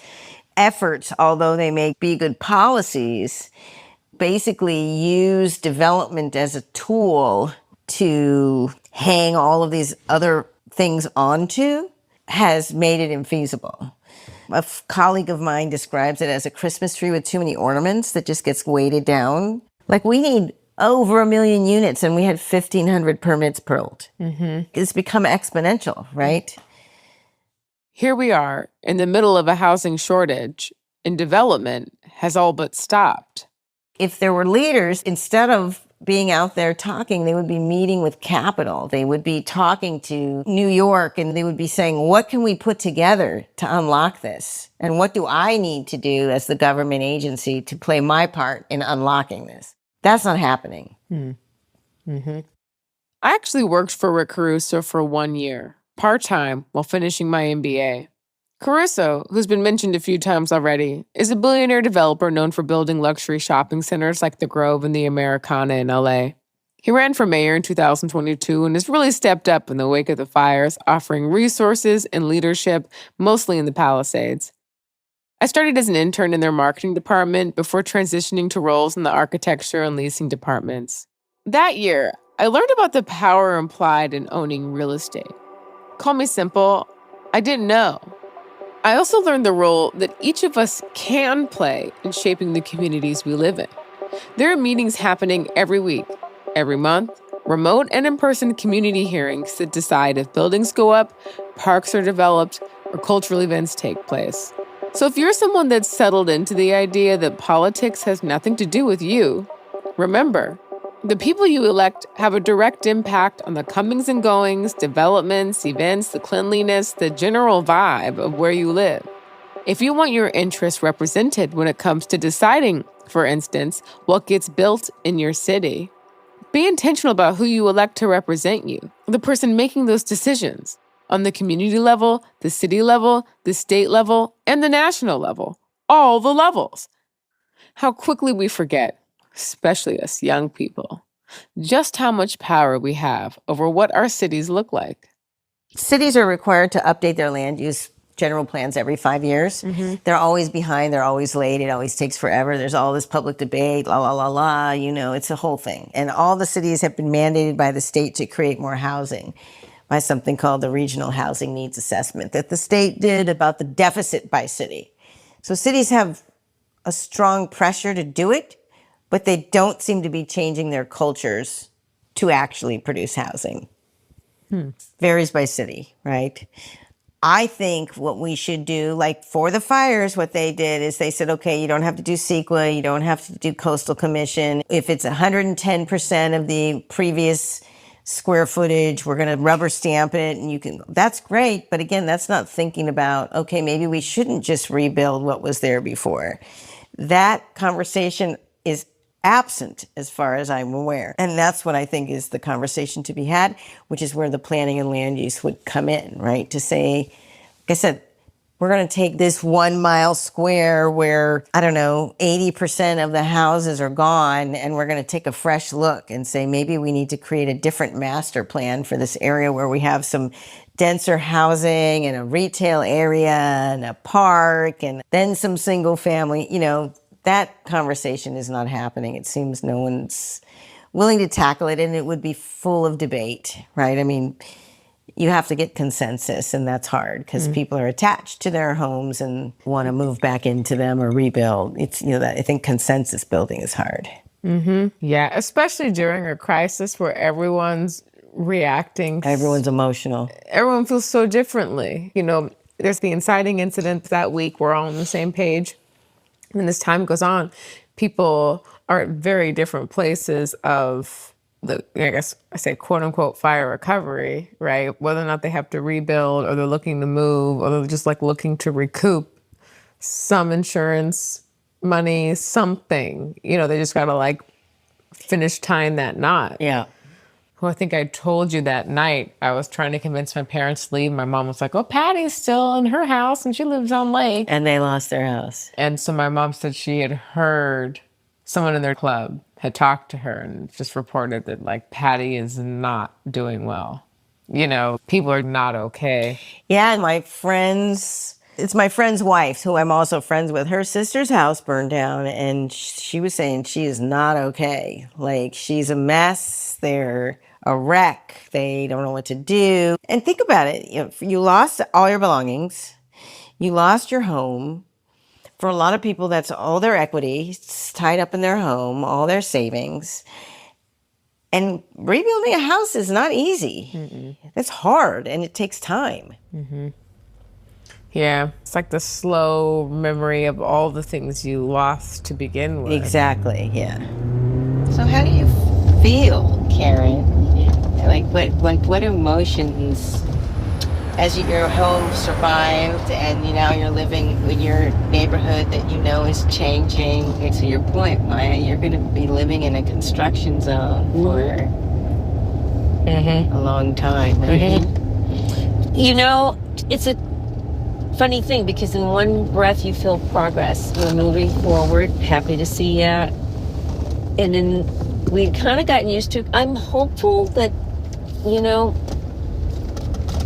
efforts, although they may be good policies, basically use development as a tool to hang all of these other things onto, has made it infeasible. A colleague of mine describes it as a Christmas tree with too many ornaments that just gets weighted down. Like we need over 1 million units and we had 1,500 permits pulled. Mm-hmm. It's become exponential, right? Here we are in the middle of a housing shortage, and development has all but stopped. If there were leaders, instead of being out there talking, they would be meeting with capital. They would be talking to New York, and they would be saying, what can we put together to unlock this? And what do I need to do as the government agency to play my part in unlocking this? That's not happening. I actually worked for Rick Caruso for 1 year, part-time, while finishing my MBA. Caruso, who's been mentioned a few times already, is a billionaire developer known for building luxury shopping centers like the Grove and the Americana in LA. He ran for mayor in 2022 and has really stepped up in the wake of the fires, offering resources and leadership, mostly in the Palisades. I started as an intern in their marketing department before transitioning to roles in the architecture and leasing departments. That year, I learned about the power implied in owning real estate. Call me simple, I didn't know. I also learned the role that each of us can play in shaping the communities we live in. There are meetings happening every week, every month, remote and in-person community hearings that decide if buildings go up, parks are developed, or cultural events take place. So if you're someone that's settled into the idea that politics has nothing to do with you, remember, the people you elect have a direct impact on the comings and goings, developments, events, the cleanliness, the general vibe of where you live. If you want your interests represented when it comes to deciding, for instance, what gets built in your city, be intentional about who you elect to represent you, the person making those decisions on the community level, the city level, the state level, and the national level, all the levels. How quickly we forget, especially us young people, just how much power we have over what our cities look like. Cities are required to update their land use general plans every 5 years. They're always behind. They're always late. It always takes forever. There's all this public debate, la, la, la, la, it's a whole thing. And all the cities have been mandated by the state to create more housing by something called the Regional Housing Needs Assessment that the state did about the deficit by city. So cities have a strong pressure to do it, but they don't seem to be changing their cultures to actually produce housing. Varies by city, right? I think what we should do, like for the fires, what they did is they said, okay, you don't have to do CEQA, you don't have to do coastal commission. If it's 110% of the previous square footage, we're going to rubber stamp it, and that's great. But again, that's not thinking about, okay, maybe we shouldn't just rebuild what was there before. That conversation is absent as far as I'm aware. And that's what I think is the conversation to be had, which is where the planning and land use would come in, right? To say, like I said, we're going to take this 1 mile square where, 80% of the houses are gone, and we're going to take a fresh look and say, maybe we need to create a different master plan for this area where we have some denser housing and a retail area and a park and then some single family, that conversation is not happening. It seems no one's willing to tackle it, and it would be full of debate, right? I mean, you have to get consensus, and that's hard because people are attached to their homes and want to move back into them or rebuild. It's, I think consensus building is hard. Yeah, especially during a crisis where everyone's reacting. Everyone's emotional. Everyone feels so differently. There's the inciting incident that week. We're all on the same page. And as time goes on, people are at very different places of I guess I say quote unquote fire recovery, right? Whether or not they have to rebuild or they're looking to move or they're just looking to recoup some insurance money, something, they just got to finish tying that knot. Yeah. Well, I think I told you that night I was trying to convince my parents to leave. My mom was like, oh, Patty's still in her house and she lives on Lake. And they lost their house. And so my mom said she had heard someone in their club had talked to her and just reported that Patty is not doing well. People are not okay. Yeah, and it's my friend's wife, who I'm also friends with. Her sister's house burned down, and she was saying she is not okay. She's a mess. They're a wreck. They don't know what to do. And think about it. You lost all your belongings. You lost your home. For a lot of people, that's all their equity. It's tied up in their home, all their savings. And rebuilding a house is not easy. It's hard, and it takes time. Yeah, it's like the slow memory of all the things you lost to begin with. Exactly, yeah. So how do you feel, Karen? What emotions as your home survived and now you're living in your neighborhood that is changing? And to your point, Maya, you're going to be living in a construction zone for a long time. It's a funny thing because in one breath you feel progress. We're moving forward. Happy to see that. And then we've kind of gotten used to it. I'm hopeful that,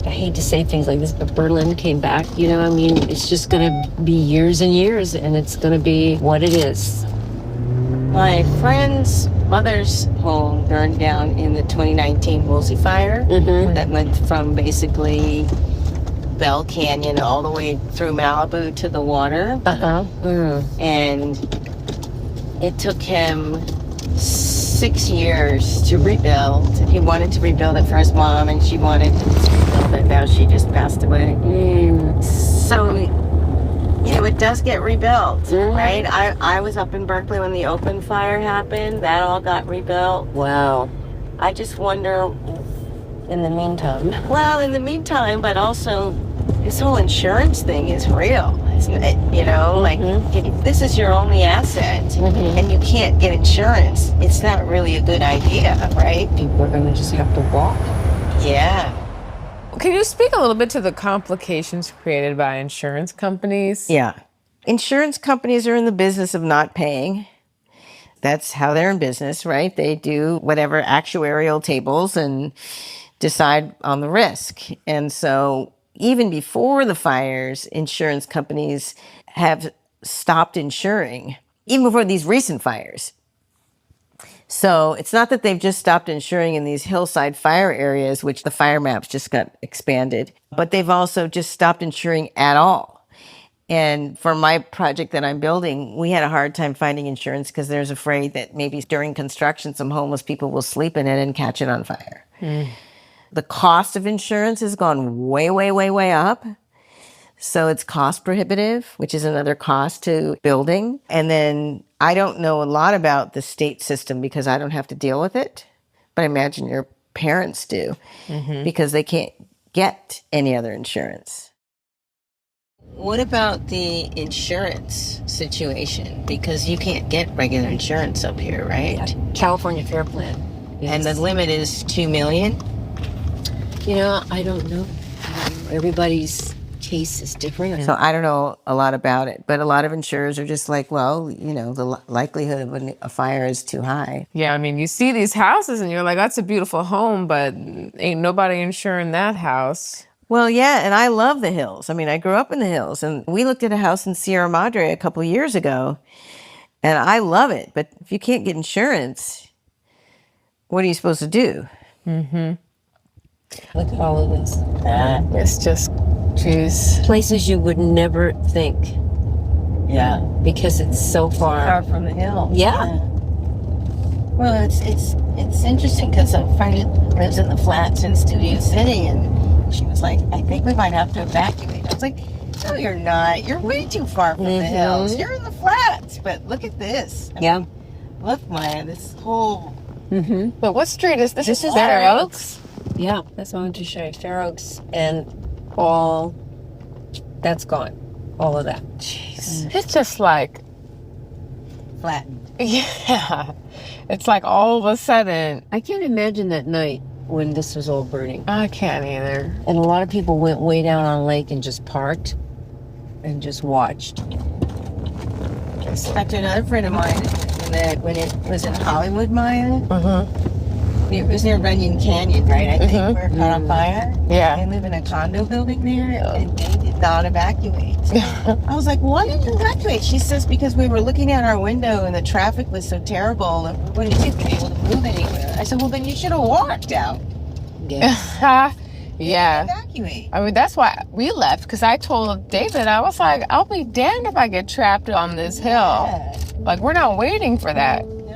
I hate to say things like this, but Berlin came back. It's just going to be years and years, and it's going to be what it is. My friend's mother's home burned down in the 2019 Woolsey fire that went from basically Bell Canyon all the way through Malibu to the water. And it took him 6 years to rebuild. He wanted to rebuild it for his mom, and she wanted to rebuild it. Now she just passed away. So, it does get rebuilt, right? I was up in Berkeley when the Oakland fire happened. That all got rebuilt. Wow. I just wonder, In the meantime. well, in the meantime, but also this whole insurance thing is real. Isn't it? If this is your only asset and you can't get insurance, it's not really a good idea, right? People are going to just have to walk. Yeah. Can you speak a little bit to the complications created by insurance companies? Yeah. Insurance companies are in the business of not paying. That's how they're in business, right? They do whatever actuarial tables and decide on the risk. And so even before the fires, insurance companies have stopped insuring, even before these recent fires. So it's not that they've just stopped insuring in these hillside fire areas, which the fire maps just got expanded, but they've also just stopped insuring at all. And for my project that I'm building, we had a hard time finding insurance because there's afraid that maybe during construction, some homeless people will sleep in it and catch it on fire. The cost of insurance has gone way, way, way, way up. So it's cost prohibitive, which is another cost to building. And then I don't know a lot about the state system because I don't have to deal with it. But I imagine your parents do because they can't get any other insurance. What about the insurance situation? Because you can't get regular insurance up here, right? California Fair Plan. And the limit is $2 million? I don't know. Everybody's case is different. So I don't know a lot about it, but a lot of insurers are just like, well, the likelihood of a fire is too high. Yeah, you see these houses and you're like, that's a beautiful home, but ain't nobody insuring that house. Well, yeah, and I love the hills. I grew up in the hills, and we looked at a house in Sierra Madre a couple of years ago, and I love it. But if you can't get insurance, what are you supposed to do? Look at all of this. It's just, geez. Places you would never think. Yeah. Because it's so Far from the hill. Yeah. Well, it's interesting because a friend lives in the flats in Studio City, and she was like, I think we might have to evacuate. I was like, no, you're not. You're way too far from the hills. You're in the flats. But look at this. Look, Maya, this whole... But what street is this? This is Fair Fair Oaks? Yeah, that's what I wanted to show you. Fair Oaks and all that's gone. All of that. Jeez. It's just like... flattened. Yeah. It's like all of a sudden... I can't imagine that night when this was all burning. I can't either. And a lot of people went way down on lake and just parked and just watched. Talked to another friend of mine when it was in Hollywood, Maya. It was near Runyon Canyon, right? I think where it caught on fire. Yeah. They live in a condo building there, and they did not evacuate. I was like, why didn't you evacuate? She says, because we were looking out our window and the traffic was so terrible and we wouldn't even be able to move anywhere. I said, well, then you should have walked out. Yeah. Yeah. Evacuate. That's why we left, because I told David, I was like, I'll be damned if I get trapped on this hill. Yeah. Like, we're not waiting for that. No.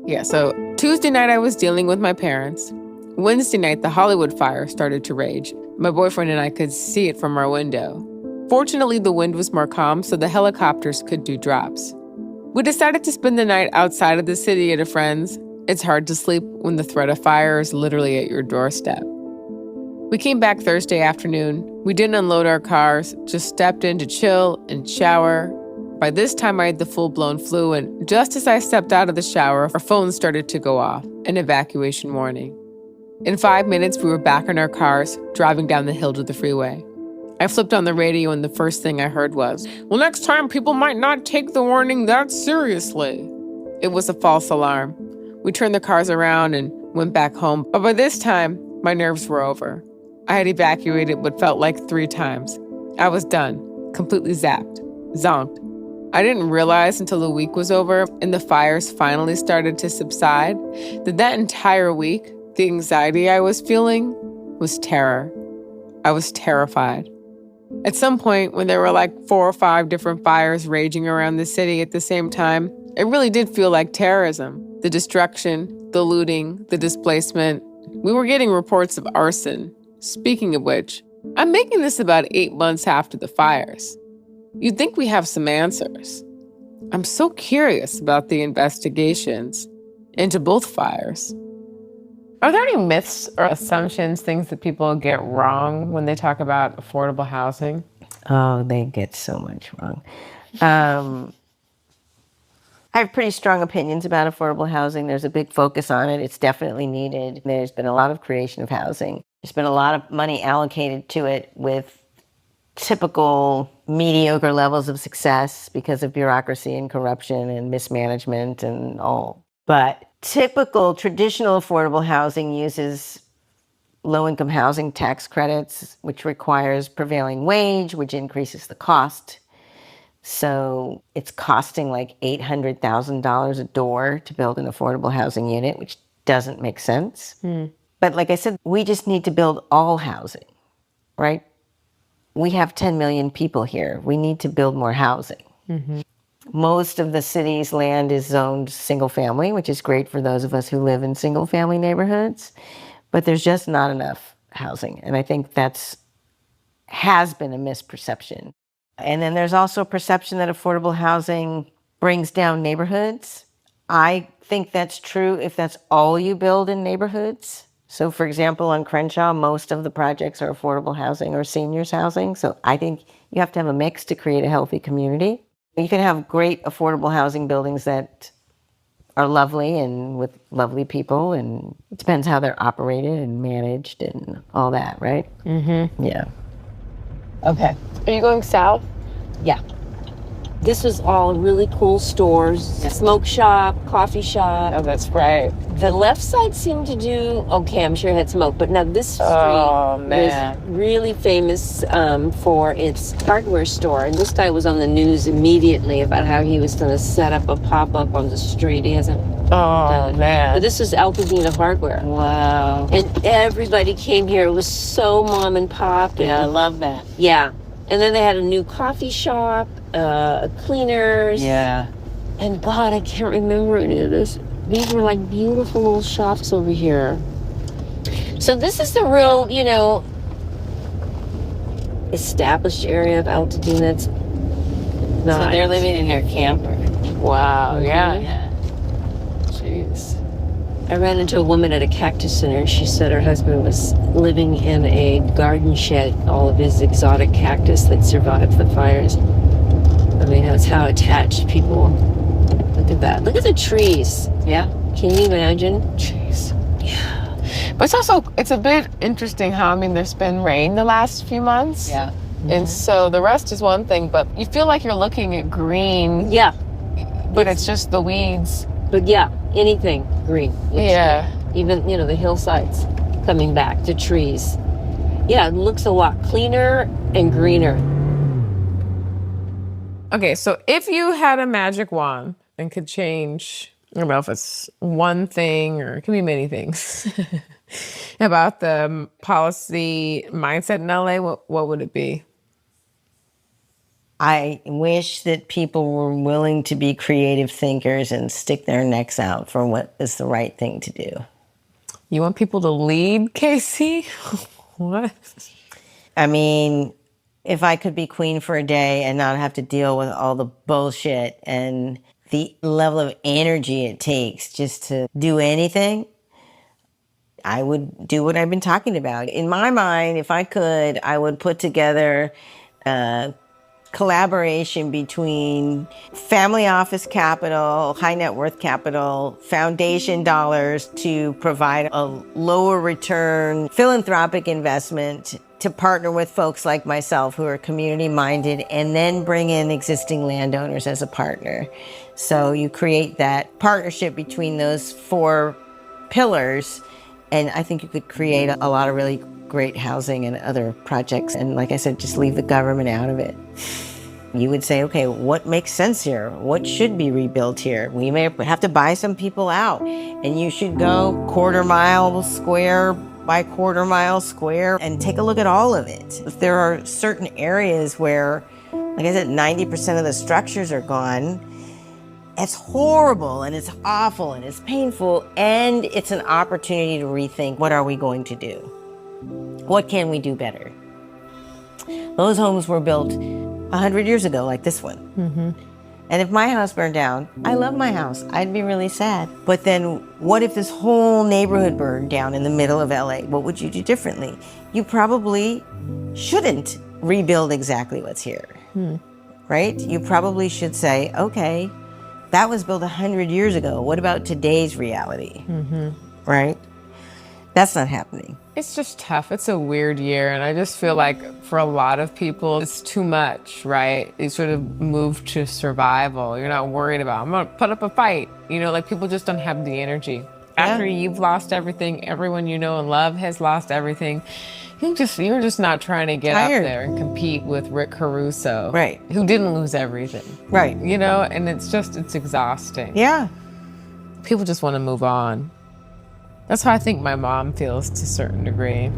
Yeah, so Tuesday night I was dealing with my parents. Wednesday night, the Hollywood fire started to rage. My boyfriend and I could see it from our window. Fortunately, the wind was more calm, so the helicopters could do drops. We decided to spend the night outside of the city at a friend's. It's hard to sleep when the threat of fire is literally at your doorstep. We came back Thursday afternoon. We didn't unload our cars, just stepped in to chill and shower. By this time, I had the full-blown flu, and just as I stepped out of the shower, our phones started to go off, an evacuation warning. In 5 minutes, we were back in our cars, driving down the hill to the freeway. I flipped on the radio, and the first thing I heard was, "Well, next time, people might not take the warning that seriously." It was a false alarm. We turned the cars around and went back home, but by this time, my nerves were over. I had evacuated what felt like 3 times. I was done, completely zapped, zonked. I didn't realize until the week was over and the fires finally started to subside that entire week, the anxiety I was feeling was terror. I was terrified. At some point, when there were like 4 or 5 different fires raging around the city at the same time, it really did feel like terrorism. The destruction, the looting, the displacement. We were getting reports of arson. Speaking of which, I'm making this about 8 months after the fires. You'd think we have some answers. I'm so curious about the investigations into both fires. Are there any myths or assumptions, things that people get wrong when they talk about affordable housing? Oh, they get so much wrong. I have pretty strong opinions about affordable housing. There's a big focus on it. It's definitely needed. There's been a lot of creation of housing. There's been a lot of money allocated to it with typical mediocre levels of success because of bureaucracy and corruption and mismanagement and all. But typical traditional affordable housing uses low-income housing tax credits, which requires prevailing wage, which increases the cost. So it's costing like $800,000 a door to build an affordable housing unit, which doesn't make sense. But like I said, we just need to build all housing, right? We have 10 million people here. We need to build more housing. Most of the city's land is zoned single family, which is great for those of us who live in single family neighborhoods, but there's just not enough housing. And I think has been a misperception. And then there's also a perception that affordable housing brings down neighborhoods. I think that's true if that's all you build in neighborhoods. So for example, on Crenshaw, most of the projects are affordable housing or seniors housing. So I think you have to have a mix to create a healthy community. You can have great affordable housing buildings that are lovely and with lovely people, and it depends how they're operated and managed and all that, right? Yeah. Okay. Are you going south? Yeah. This is all really cool stores, smoke shop, coffee shop. Oh, that's right. The left side seemed to do okay. I'm sure it had smoke, but now this street was really famous for its hardware store. And this guy was on the news immediately about how he was going to set up a pop-up on the street. He hasn't done. Man. But this is Altadena hardware. Wow. And everybody came here. It was so mom and pop. Yeah, I love that. Yeah. And then they had a new coffee shop, cleaners. Yeah. And God, I can't remember any of this. These were like beautiful little shops over here. So this is the real, established area of Altadena. It's So they're living in their camper. Wow, yeah. Yeah. Jeez. I ran into a woman at a cactus center. She said her husband was living in a garden shed, all of his exotic cactus that survived the fires. I mean, that's how attached people. Look at that. Look at the trees. Yeah. Can you imagine? Jeez. Yeah. But it's a bit interesting how, there's been rain the last few months. Yeah. And so the rest is one thing, but you feel like you're looking at green. Yeah. But it's just the weeds. But yeah, anything green. Yeah. Even, the hillsides coming back, the trees. Yeah, it looks a lot cleaner and greener. Okay, so if you had a magic wand and could change, I don't know if it's one thing or it could be many things, about the policy mindset in LA, what would it be? I wish that people were willing to be creative thinkers and stick their necks out for what is the right thing to do. You want people to lead, Kacy? What? I mean, if I could be queen for a day and not have to deal with all the bullshit and the level of energy it takes just to do anything, I would do what I've been talking about. In my mind, if I could, I would put together a collaboration between family office capital, high net worth capital, foundation dollars to provide a lower return philanthropic investment to partner with folks like myself who are community minded, and then bring in existing landowners as a partner. So you create that partnership between those four pillars, and I think you could create a lot of really great housing and other projects. And like I said, just leave the government out of it. You would say, okay, what makes sense here? What should be rebuilt here? We may have to buy some people out, and you should go quarter mile square by quarter mile square and take a look at all of it. If there are certain areas where, like I said, 90% of the structures are gone, it's horrible and it's awful and it's painful, and it's an opportunity to rethink, what are we going to do? What can we do better? Those homes were built 100 years ago, like this one. And if my house burned down, I love my house, I'd be really sad. But then what if this whole neighborhood burned down in the middle of LA? What would you do differently? You probably shouldn't rebuild exactly what's here, right? You probably should say, okay, that was built 100 years ago. What about today's reality, right? That's not happening. It's just tough. It's a weird year. And I just feel like for a lot of people, it's too much, right? You sort of move to survival. You're not worried about, I'm going to put up a fight. You know, like people just don't have the energy. After you've lost everything, everyone you know and love has lost everything. You're just not trying to get Tired. up there and compete with Rick Caruso. Right. Who didn't lose everything. Right. You know, and it's exhausting. Yeah. People just want to move on. That's how I think my mom feels to a certain degree.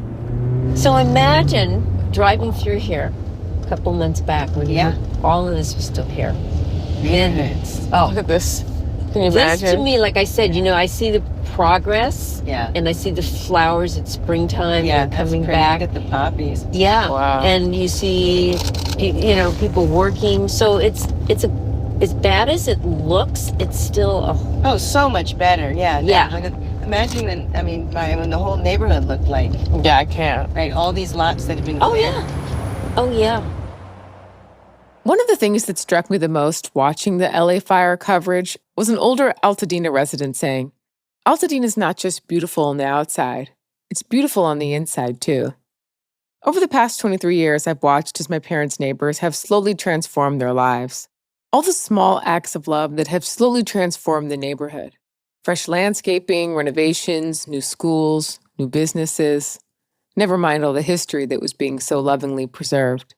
So imagine driving through here a couple months back when all of this was still here. Minutes. Look at this. Can you This imagine? to me, like I said, you know, I see the progress. Yeah. And I see the flowers at springtime Yeah, and that's coming pretty. back. Look at the poppies. Yeah. Wow. And you see, you know, people working. So it's as bad as it looks, it's still a Oh, so much better. Yeah. Yeah. Like, imagine that. I mean, when the whole neighborhood looked like, Yeah, I can't. right? All these lots that have been. Oh yeah. Oh yeah. One of the things that struck me the most watching the LA fire coverage was an older Altadena resident saying, Altadena is not just beautiful on the outside, it's beautiful on the inside too. Over the past 23 years, I've watched as my parents' neighbors have slowly transformed their lives. All the small acts of love that have slowly transformed the neighborhood. Fresh landscaping, renovations, new schools, new businesses. Never mind all the history that was being so lovingly preserved.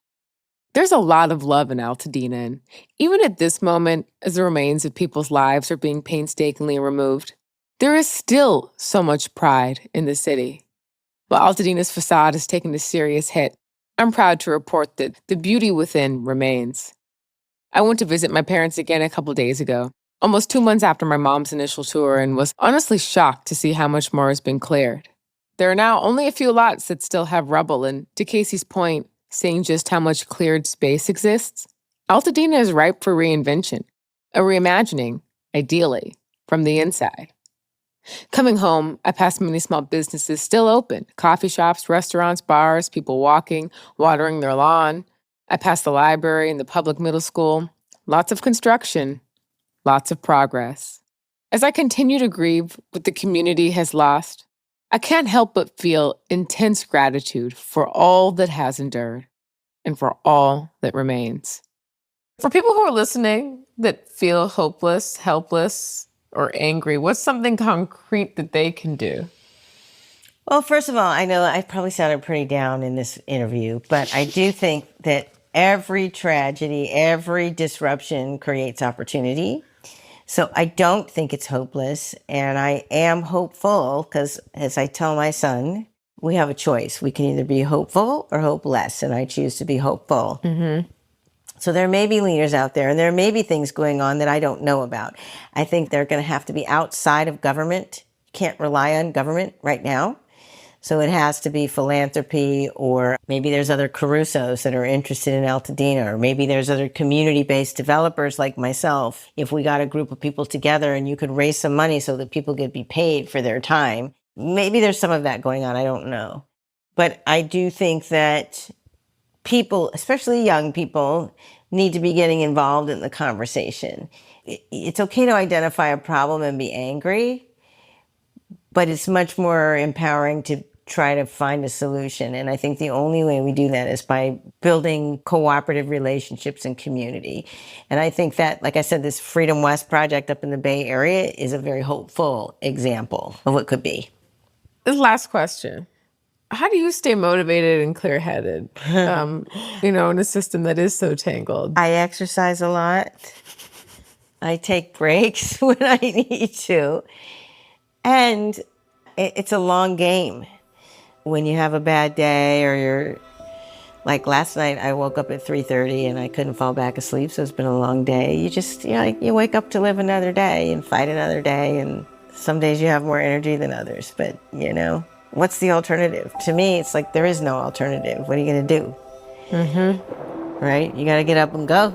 There's a lot of love in Altadena, and even at this moment, as the remains of people's lives are being painstakingly removed, there is still so much pride in the city. While Altadena's facade has taken a serious hit, I'm proud to report that the beauty within remains. I went to visit my parents again a couple days ago, almost 2 months after my mom's initial tour, and was honestly shocked to see how much more has been cleared. There are now only a few lots that still have rubble, and to Kacy's point, seeing just how much cleared space exists, Altadena is ripe for reinvention, a reimagining, ideally, from the inside. Coming home, I passed many small businesses still open, coffee shops, restaurants, bars, people walking, watering their lawn. I passed the library and the public middle school. Lots of construction, lots of progress. As I continue to grieve what the community has lost, I can't help but feel intense gratitude for all that has endured and for all that remains. For people who are listening that feel hopeless, helpless, or angry, what's something concrete that they can do? Well, first of all, I know I probably sounded pretty down in this interview, but I do think that every tragedy, every disruption creates opportunity. So I don't think it's hopeless, and I am hopeful because, as I tell my son, we have a choice. We can either be hopeful or hopeless, and I choose to be hopeful. So there may be leaders out there, and there may be things going on that I don't know about. I think they're going to have to be outside of government. You can't rely on government right now. So it has to be philanthropy, or maybe there's other Carusos that are interested in Altadena, or maybe there's other community-based developers like myself. If we got a group of people together and you could raise some money so that people could be paid for their time, maybe there's some of that going on. I don't know. But I do think that people, especially young people, need to be getting involved in the conversation. It's okay to identify a problem and be angry, but it's much more empowering to try to find a solution. And I think the only way we do that is by building cooperative relationships and community. And I think that, like I said, this Freedom West project up in the Bay Area is a very hopeful example of what could be. This last question. How do you stay motivated and clear-headed, in a system that is so tangled? I exercise a lot. I take breaks when I need to. And it's a long game. When you have a bad day, or you're, like last night, I woke up at 3:30 and I couldn't fall back asleep, so it's been a long day. You just, you wake up to live another day and fight another day, and some days you have more energy than others, but what's the alternative? To me, it's like there is no alternative. What are you going to do? Right? You got to get up and go.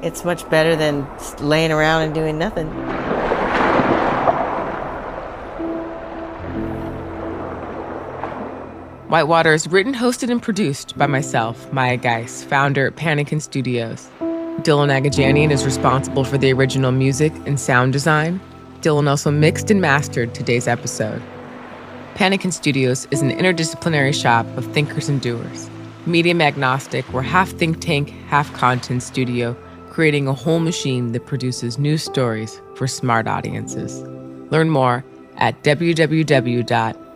It's much better than laying around and doing nothing. Whitewater is written, hosted, and produced by myself, Maya Guice, founder at Panakin Studios. Dylan Agajanian is responsible for the original music and sound design. Dylan also mixed and mastered today's episode. Panakin Studios is an interdisciplinary shop of thinkers and doers. Medium agnostic, we're half think tank, half content studio, creating a whole machine that produces new stories for smart audiences. Learn more at www.panakin.co.